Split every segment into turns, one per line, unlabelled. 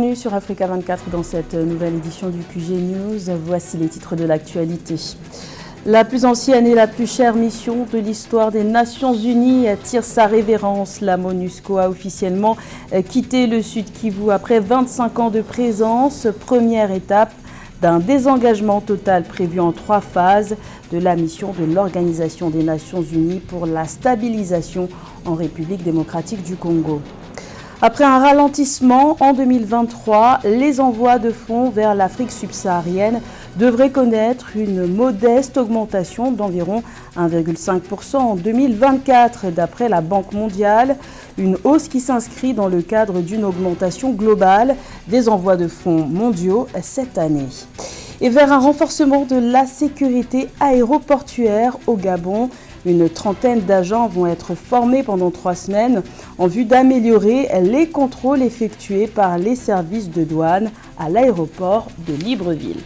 bienvenue sur Africa 24 dans cette nouvelle édition du QG News. Voici les titres de l'actualité. La plus ancienne et la plus chère mission de l'histoire des Nations Unies tire sa révérence. La MONUSCO a officiellement quitté le Sud Kivu après 25 ans de présence. Première étape d'un désengagement total prévu en 3 phases de la mission de l'Organisation des Nations Unies pour la stabilisation en République démocratique du Congo. Après un ralentissement en 2023, les envois de fonds vers l'Afrique subsaharienne devraient connaître une modeste augmentation d'environ 1,5% en 2024 d'après la Banque mondiale, une hausse qui s'inscrit dans le cadre d'une augmentation globale des envois de fonds mondiaux cette année. Et vers un renforcement de la sécurité aéroportuaire au Gabon, une trentaine d'agents vont être formés pendant 3 semaines en vue d'améliorer les contrôles effectués par les services de douane à l'aéroport de Libreville.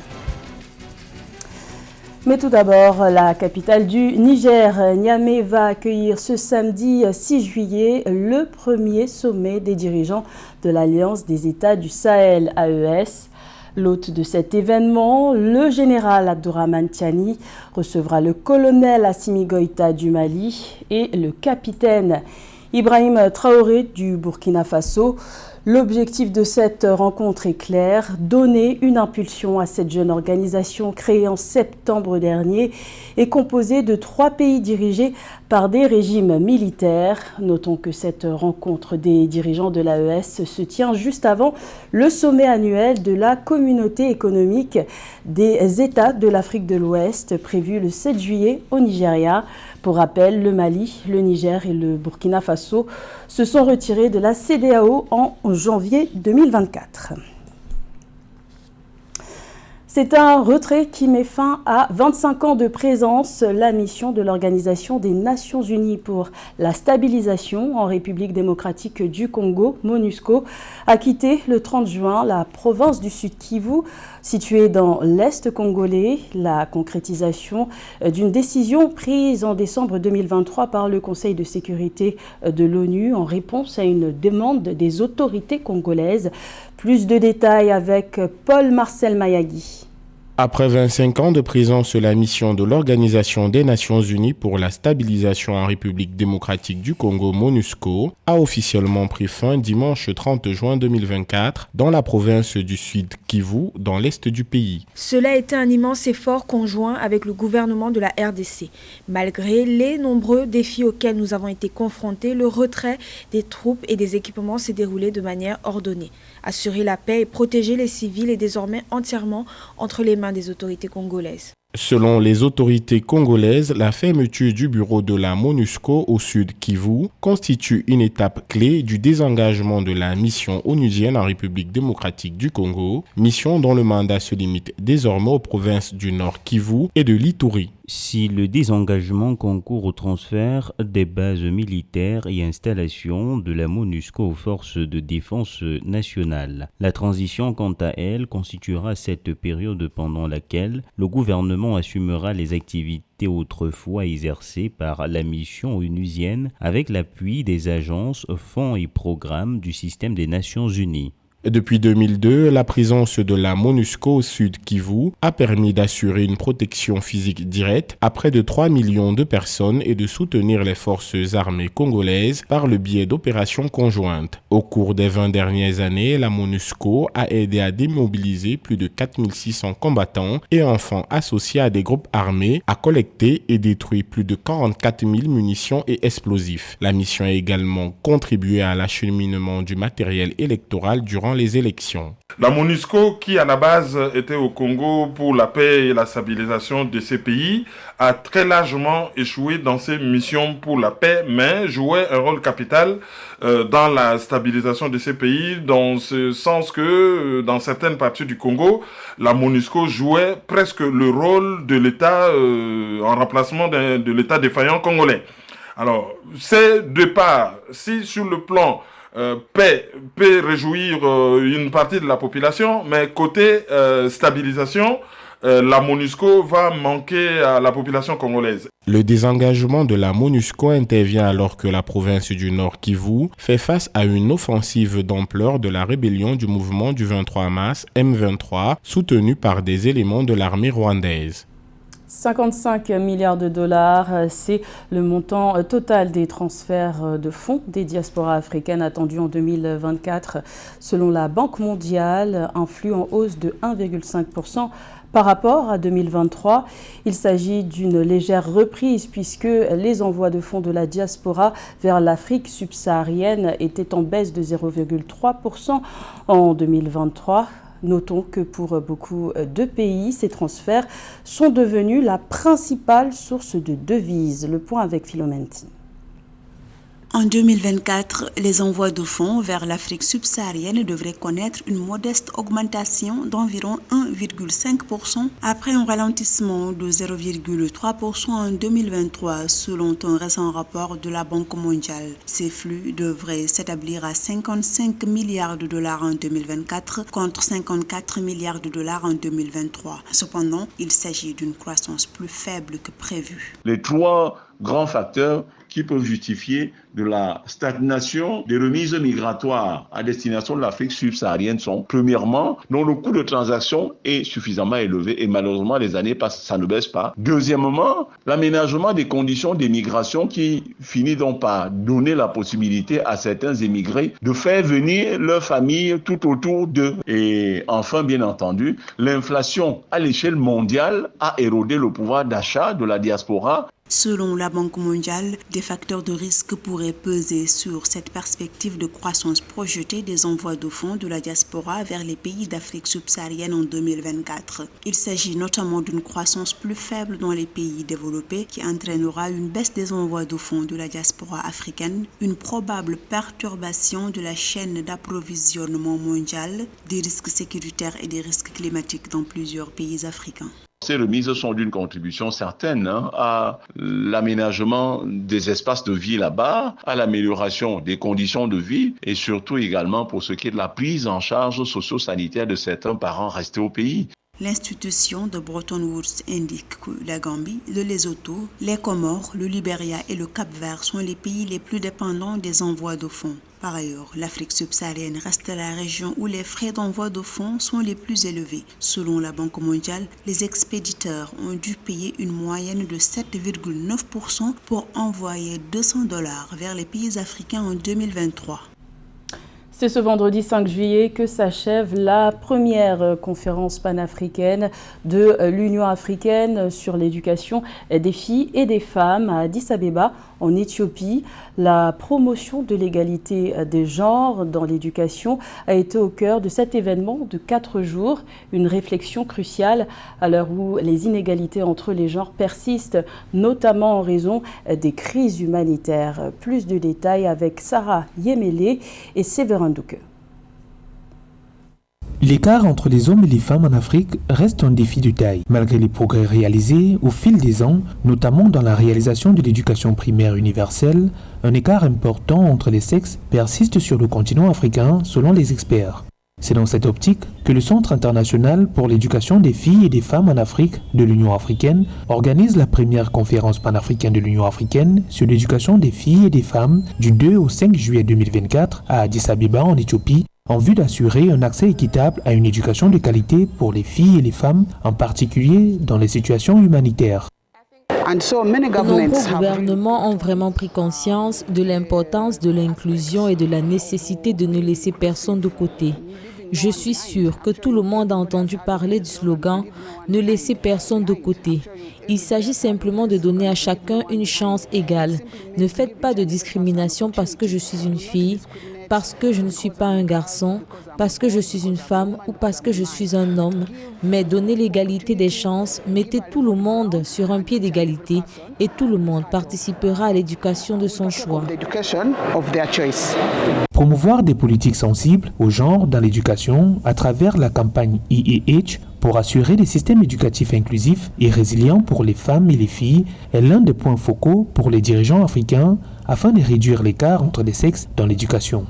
Mais tout d'abord, la capitale du Niger, Niamey, va accueillir ce samedi 6 juillet le premier sommet des dirigeants de l'Alliance des États du Sahel, AES. L'hôte de cet événement, le général Abdourahmane Tiani, recevra le colonel Assimi Goïta du Mali et le capitaine Ibrahim Traoré du Burkina Faso. L'objectif de cette rencontre est clair, donner une impulsion à cette jeune organisation créée en septembre dernier et composée de 3 pays dirigés par des régimes militaires. Notons que cette rencontre des dirigeants de l'AES se tient juste avant le sommet annuel de la Communauté économique des États de l'Afrique de l'Ouest, prévu le 7 juillet au Nigeria. Pour rappel, le Mali, le Niger et le Burkina Faso se sont retirés de la CEDEAO en janvier 2024. C'est un retrait qui met fin à 25 ans de présence. La mission de l'Organisation des Nations Unies pour la stabilisation en République démocratique du Congo, MONUSCO, a quitté le 30 juin la province du Sud Kivu, située dans l'Est congolais. La concrétisation d'une décision prise en décembre 2023 par le Conseil de sécurité de l'ONU en réponse à une demande des autorités congolaises. Plus de détails avec Paul-Marcel Mayagui.
Après 25 ans de présence, la mission de l'Organisation des Nations Unies pour la stabilisation en République démocratique du Congo, MONUSCO, a officiellement pris fin dimanche 30 juin 2024 dans la province du Sud Kivu, dans l'est du pays.
Cela a été un immense effort conjoint avec le gouvernement de la RDC. Malgré les nombreux défis auxquels nous avons été confrontés, le retrait des troupes et des équipements s'est déroulé de manière ordonnée. Assurer la paix et protéger les civils est désormais entièrement entre les mains des autorités congolaises.
Selon les autorités congolaises, la fermeture du bureau de la MONUSCO au Sud Kivu constitue une étape clé du désengagement de la mission onusienne en République démocratique du Congo, mission dont le mandat se limite désormais aux provinces du Nord Kivu et de l'Ituri.
Si le désengagement concourt au transfert des bases militaires et installations de la MONUSCO aux forces de défense nationale, la transition, quant à elle, constituera cette période pendant laquelle le gouvernement assumera les activités autrefois exercées par la mission onusienne avec l'appui des agences, fonds et programmes du système des Nations Unies.
Depuis 2002, la présence de la MONUSCO au Sud Kivu a permis d'assurer une protection physique directe à près de 3 millions de personnes et de soutenir les forces armées congolaises par le biais d'opérations conjointes. Au cours des 20 dernières années, la MONUSCO a aidé à démobiliser plus de 4600 combattants et enfants associés à des groupes armés, à collecter et détruire plus de 44 000 munitions et explosifs. La mission a également contribué à l'acheminement du matériel électoral durant les élections.
La MONUSCO, qui à la base était au Congo pour la paix et la stabilisation de ces pays, a très largement échoué dans ses missions pour la paix, mais jouait un rôle capital dans la stabilisation de ces pays, dans ce sens que dans certaines parties du Congo, la MONUSCO jouait presque le rôle de l'État en remplacement de l'État défaillant congolais. Alors, ces deux parts, si sur le plan paix peut réjouir une partie de la population, mais côté stabilisation, la MONUSCO va manquer à la population congolaise.
Le désengagement de la MONUSCO intervient alors que la province du Nord Kivu fait face à une offensive d'ampleur de la rébellion du mouvement du 23 mars M23, soutenue par des éléments de l'armée rwandaise.
55 milliards de dollars, c'est le montant total des transferts de fonds des diasporas africaines attendus en 2024. Selon la Banque mondiale, un flux en hausse de 1,5% par rapport à 2023. Il s'agit d'une légère reprise puisque les envois de fonds de la diaspora vers l'Afrique subsaharienne étaient en baisse de 0,3% en 2023. Notons que pour beaucoup de pays, ces transferts sont devenus la principale source de devises. Le point avec Philomène.
En 2024, les envois de fonds vers l'Afrique subsaharienne devraient connaître une modeste augmentation d'environ 1,5% après un ralentissement de 0,3% en 2023 selon un récent rapport de la Banque mondiale. Ces flux devraient s'établir à 55 milliards de dollars en 2024 contre 54 milliards de dollars en 2023. Cependant, il s'agit d'une croissance plus faible que prévu.
Les trois grands facteurs qui peuvent justifier de la stagnation des remises migratoires à destination de l'Afrique subsaharienne sont, premièrement, dont le coût de transaction est suffisamment élevé et malheureusement les années passent, ça ne baisse pas. Deuxièmement, l'aménagement des conditions d'émigration qui finit donc par donner la possibilité à certains émigrés de faire venir leur famille tout autour d'eux. Et enfin, bien entendu, l'inflation à l'échelle mondiale a érodé le pouvoir d'achat de la diaspora.
Selon la Banque mondiale, des facteurs de risque pourraient peser sur cette perspective de croissance projetée des envois de fonds de la diaspora vers les pays d'Afrique subsaharienne en 2024. Il s'agit notamment d'une croissance plus faible dans les pays développés qui entraînera une baisse des envois de fonds de la diaspora africaine, une probable perturbation de la chaîne d'approvisionnement mondiale, des risques sécuritaires et des risques climatiques dans plusieurs pays africains.
Ces remises sont d'une contribution certaine à l'aménagement des espaces de vie là-bas, à l'amélioration des conditions de vie et surtout également pour ce qui est de la prise en charge socio-sanitaire de certains parents restés au pays.
L'institution de Bretton Woods indique que la Gambie, le Lesotho, les Comores, le Libéria et le Cap-Vert sont les pays les plus dépendants des envois de fonds. Par ailleurs, l'Afrique subsaharienne reste la région où les frais d'envoi de fonds sont les plus élevés. Selon la Banque mondiale, les expéditeurs ont dû payer une moyenne de 7,9% pour envoyer $200 vers les pays africains en 2023.
C'est ce vendredi 5 juillet que s'achève la première conférence panafricaine de l'Union africaine sur l'éducation des filles et des femmes à Addis Abeba, en Éthiopie. La promotion de l'égalité des genres dans l'éducation a été au cœur de cet événement de 4 jours, une réflexion cruciale à l'heure où les inégalités entre les genres persistent, notamment en raison des crises humanitaires. Plus de détails avec Sarah Yemele et Séverin Douke.
L'écart entre les hommes et les femmes en Afrique reste un défi de taille, malgré les progrès réalisés au fil des ans, notamment dans la réalisation de l'éducation primaire universelle. Un écart important entre les sexes persiste sur le continent africain, selon les experts. C'est dans cette optique que le Centre international pour l'éducation des filles et des femmes en Afrique de l'Union africaine organise la première conférence panafricaine de l'Union africaine sur l'éducation des filles et des femmes du 2 au 5 juillet 2024 à Addis Abeba en Éthiopie, en vue d'assurer un accès équitable à une éducation de qualité pour les filles et les femmes, en particulier dans les situations humanitaires.
De nombreux gouvernements ont vraiment pris conscience de l'importance de l'inclusion et de la nécessité de ne laisser personne de côté. Je suis sûre que tout le monde a entendu parler du slogan « Ne laissez personne de côté ». Il s'agit simplement de donner à chacun une chance égale. Ne faites pas de discrimination parce que je suis une fille, parce que je ne suis pas un garçon, parce que je suis une femme ou parce que je suis un homme, mais donnez l'égalité des chances, mettez tout le monde sur un pied d'égalité et tout le monde participera à l'éducation de son choix.
Promouvoir des politiques sensibles au genre dans l'éducation à travers la campagne IEH pour assurer des systèmes éducatifs inclusifs et résilients pour les femmes et les filles est l'un des points focaux pour les dirigeants africains afin de réduire l'écart entre les sexes dans l'éducation.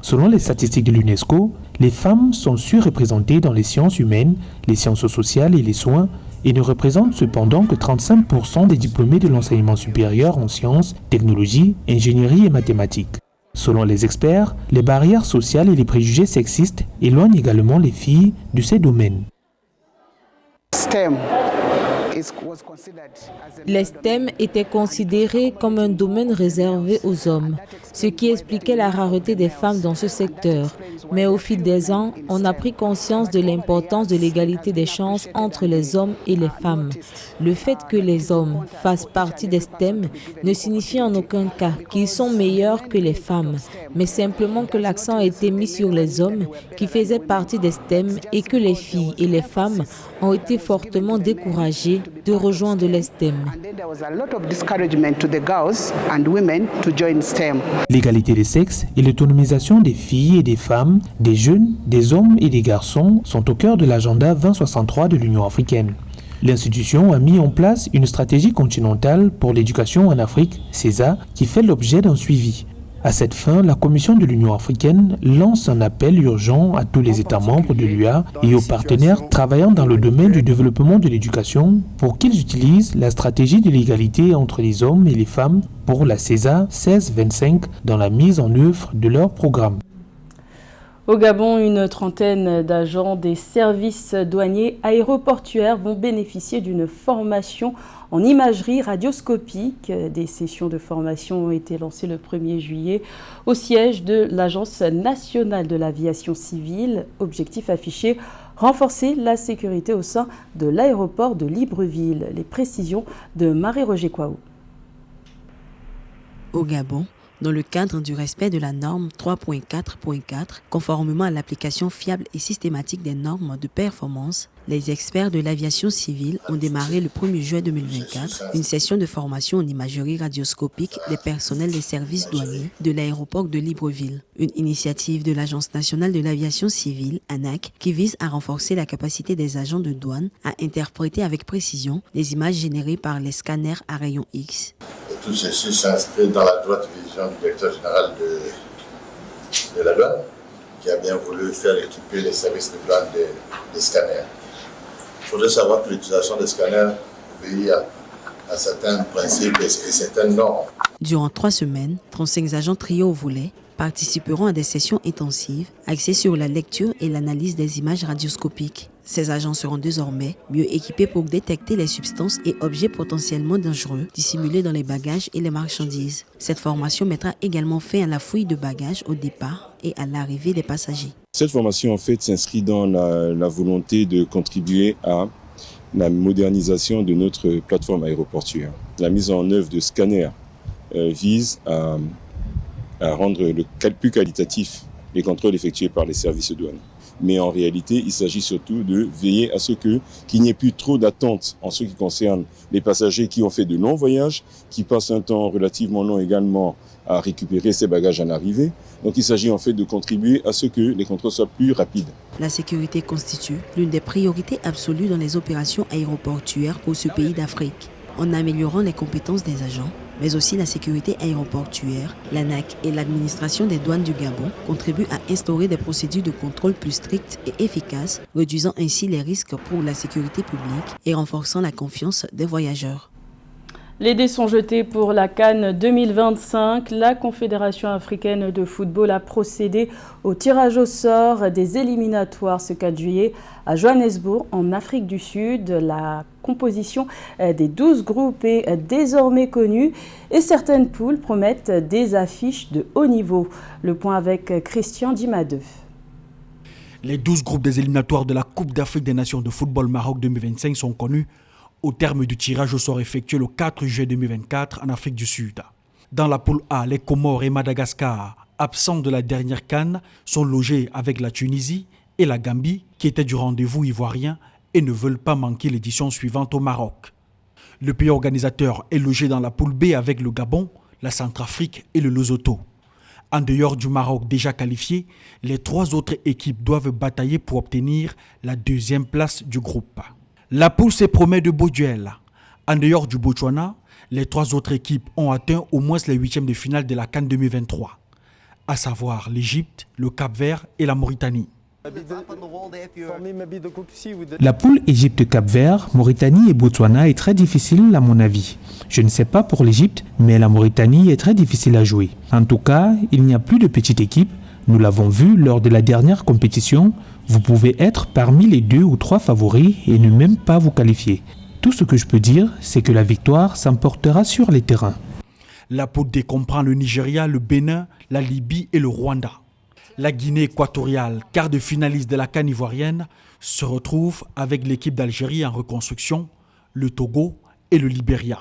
Selon les statistiques de l'UNESCO, Les femmes sont surreprésentées dans les sciences humaines, les sciences sociales et les soins et ne représentent cependant que 35% des diplômés de l'enseignement supérieur en sciences, technologies, ingénierie et mathématiques. Selon les experts, les barrières sociales et les préjugés sexistes éloignent également les filles de ces domaines.
Les STEM étaient considérés comme un domaine réservé aux hommes, ce qui expliquait la rareté des femmes dans ce secteur. Mais au fil des ans, on a pris conscience de l'importance de l'égalité des chances entre les hommes et les femmes. Le fait que les hommes fassent partie des STEM ne signifie en aucun cas qu'ils sont meilleurs que les femmes, mais simplement que l'accent a été mis sur les hommes qui faisaient partie des STEM et que les filles et les femmes ont été fortement découragées de rejoindre les STEM.
L'égalité des sexes et l'autonomisation des filles et des femmes, des jeunes, des hommes et des garçons sont au cœur de l'agenda 2063 de l'Union africaine. L'institution a mis en place une stratégie continentale pour l'éducation en Afrique, CESA, qui fait l'objet d'un suivi. À cette fin, la Commission de l'Union africaine lance un appel urgent à tous les États membres de l'UA et aux partenaires travaillant dans le domaine du développement de l'éducation pour qu'ils utilisent la stratégie de l'égalité entre les hommes et les femmes pour la CESA 1625 dans la mise en œuvre de leur programme.
Au Gabon, une trentaine d'agents des services douaniers aéroportuaires vont bénéficier d'une formation en imagerie radioscopique. Des sessions de formation ont été lancées le 1er juillet au siège de l'Agence nationale de l'aviation civile. Objectif affiché, renforcer la sécurité au sein de l'aéroport de Libreville. Les précisions de Marie-Roger Kouaou.
Au Gabon, dans le cadre du respect de la norme 3.4.4, conformément à l'application fiable et systématique des normes de performance, les experts de l'aviation civile ont démarré le 1er juin 2024 une session de formation en imagerie radioscopique des personnels des services douaniers de l'aéroport de Libreville. Une initiative de l'Agence nationale de l'aviation civile, ANAC, qui vise à renforcer la capacité des agents de douane à interpréter avec précision les images générées par les scanners à rayon X.
Tout ceci s'inscrit dans la droite vision du directeur général de la douane, qui a bien voulu faire équiper les services de douane des scanners. Il faudrait savoir que l'utilisation des scanners obéit à certains principes et certaines normes.
Durant 3 semaines, 35 agents triés au volet participeront à des sessions intensives axées sur la lecture et l'analyse des images radioscopiques. Ces agents seront désormais mieux équipés pour détecter les substances et objets potentiellement dangereux dissimulés dans les bagages et les marchandises. Cette formation mettra également fin à la fouille de bagages au départ et à l'arrivée des passagers.
Cette formation en fait s'inscrit dans la volonté de contribuer à la modernisation de notre plateforme aéroportuaire. La mise en œuvre de scanners vise à rendre plus qualitatif les contrôles effectués par les services de douane. Mais en réalité, il s'agit surtout de veiller à ce qu'il n'y ait plus trop d'attente en ce qui concerne les passagers qui ont fait de longs voyages, qui passent un temps relativement long également à récupérer ces bagages en arrivée. Donc il s'agit en fait de contribuer à ce que les contrôles soient plus rapides.
La sécurité constitue l'une des priorités absolues dans les opérations aéroportuaires pour ce pays d'Afrique. En améliorant les compétences des agents, mais aussi la sécurité aéroportuaire, l'ANAC et l'administration des douanes du Gabon contribuent à instaurer des procédures de contrôle plus strictes et efficaces, réduisant ainsi les risques pour la sécurité publique et renforçant la confiance des voyageurs.
Les dés sont jetés pour la CAN 2025. La Confédération africaine de football a procédé au tirage au sort des éliminatoires ce 4 juillet à Johannesburg, en Afrique du Sud. La composition des 12 groupes est désormais connue et certaines poules promettent des affiches de haut niveau. Le point avec Christian Dimadeu.
Les 12 groupes des éliminatoires de la Coupe d'Afrique des Nations de football Maroc 2025 sont connus au terme du tirage au sort effectué le 4 juillet 2024 en Afrique du Sud. Dans la poule A, les Comores et Madagascar, absents de la dernière CAN, sont logés avec la Tunisie et la Gambie, qui étaient du rendez-vous ivoirien et ne veulent pas manquer l'édition suivante au Maroc. Le pays organisateur est logé dans la poule B avec le Gabon, la Centrafrique et le Lesotho. En dehors du Maroc déjà qualifié, les 3 autres équipes doivent batailler pour obtenir la 2e place du groupe. La poule se promet de beaux duels. En dehors du Botswana, les 3 autres équipes ont atteint au moins les 8e de finale de la CAN 2023, à savoir l'Égypte, le Cap-Vert et la Mauritanie.
La poule Égypte-Cap-Vert, Mauritanie et Botswana est très difficile à mon avis. Je ne sais pas pour l'Égypte, mais la Mauritanie est très difficile à jouer. En tout cas, il n'y a plus de petite équipe. Nous l'avons vu lors de la dernière compétition. Vous pouvez être parmi les 2 ou 3 favoris et ne même pas vous qualifier. Tout ce que je peux dire, c'est que la victoire s'emportera sur les terrains.
La poule D comprend le Nigeria, le Bénin, la Libye et le Rwanda. La Guinée équatoriale, quart de finaliste de la CAN ivoirienne, se retrouve avec l'équipe d'Algérie en reconstruction, le Togo et le Libéria.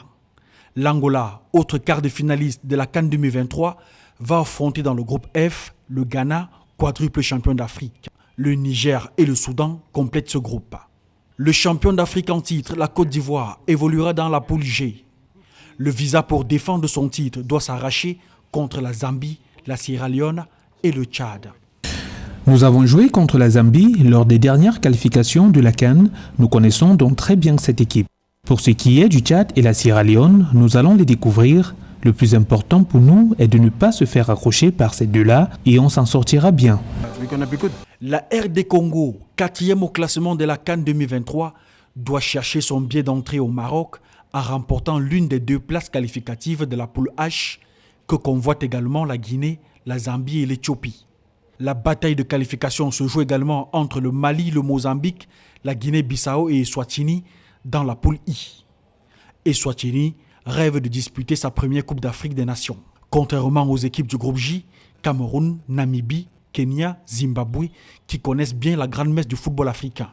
L'Angola, autre quart de finaliste de la CAN 2023, va affronter dans le groupe F le Ghana, quadruple champion d'Afrique. Le Niger et le Soudan complètent ce groupe. Le champion d'Afrique en titre, la Côte d'Ivoire, évoluera dans la poule G. Le visa pour défendre son titre doit s'arracher contre la Zambie, la Sierra Leone et le Tchad.
Nous avons joué contre la Zambie lors des dernières qualifications de la CAN. Nous connaissons donc très bien cette équipe. Pour ce qui est du Tchad et la Sierra Leone, nous allons les découvrir. Le plus important pour nous est de ne pas se faire accrocher par ces 2-là et on s'en sortira bien.
La RD Congo, 4e au classement de la CAN 2023, doit chercher son billet d'entrée au Maroc en remportant l'une des 2 places qualificatives de la poule H que convoitent également la Guinée, la Zambie et l'Éthiopie. La bataille de qualification se joue également entre le Mali, le Mozambique, la Guinée-Bissau et Eswatini dans la poule I. Eswatini rêve de disputer sa première Coupe d'Afrique des Nations. Contrairement aux équipes du groupe J, Cameroun, Namibie, Kenya, Zimbabwe, qui connaissent bien la grande messe du football africain.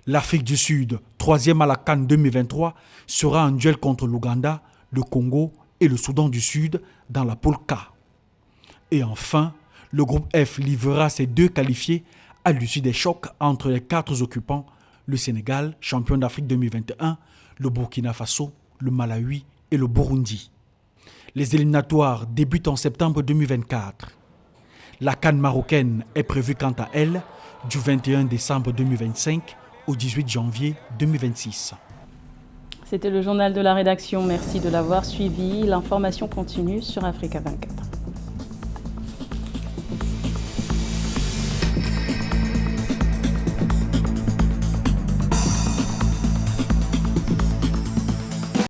L'Afrique du Sud, 3e à la CAN 2023, sera en duel contre l'Ouganda, le Congo et le Soudan du Sud dans la poule K. Et enfin, le groupe F livrera ses 2 qualifiés à l'issue des chocs entre les 4 occupants, le Sénégal, champion d'Afrique 2021, le Burkina Faso, le Malawi et le Burundi. Les éliminatoires débutent en septembre 2024. La CAN marocaine est prévue quant à elle du 21 décembre 2025 au 18 janvier 2026.
C'était le journal de la rédaction. Merci de l'avoir suivi. L'information continue sur Africa 24.